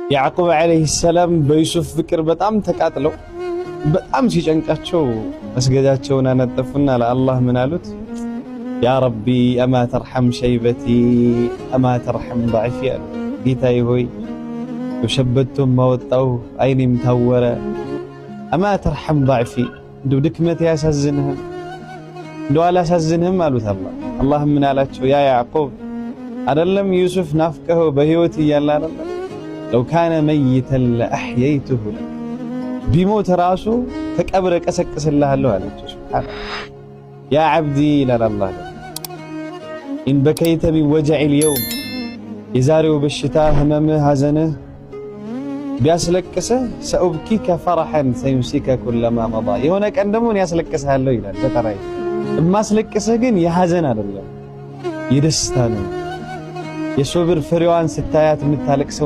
ያዕቁብ ዓለይሂ ሰላም በዩሱፍ ፍቅር በጣም ተቃጥለው በጣም ሲጨንቃቸው መስገጃቸውን አነጠፉና ለአላህ ምን አሉት? ያ ረቢ አማ ተርሐም ሸይበቲ አማ ተርሐም ضዕፊ አሉ። ጌታዬ ሆይ ሸበቶም ማወጣው አይኔም ታወረ አማ ተርሐም ضዕፊ እንደው ድክመት ያሳዝንህም እንደው አላሳዝንህም አሉት። አላህ ምን አላቸው? ያ ያዕቁብ አይደለም ዩሱፍ ናፍቀኸው በህይወት እያለ አይደለም ለው ካነ መይተን ለአሕየይቱሁ ለክ ቢሞት ራሱ ከቀብረ ቀሰቅስልሃለሁ አለችው። ሱብሓነላህ ያ ዓብዲ ይላል አላህ ኢን በከይተ ሚን ወጀዒል የውም የዛሬው በሽታ ህመምህ ሐዘንህ ቢያስለቅስህ ሰኡብኪከ ፈረሐን ሰዩንሲከ ኩለማ መዳ የሆነ ቀን ደግሞ እኔ ያስለቅስሃለሁ ይላል። በተራይ እማስለቅስህ ግን የሐዘን አይደለም የደስታ ነው። የሶብር ፍሬዋን ስታያት የምታለቅሰው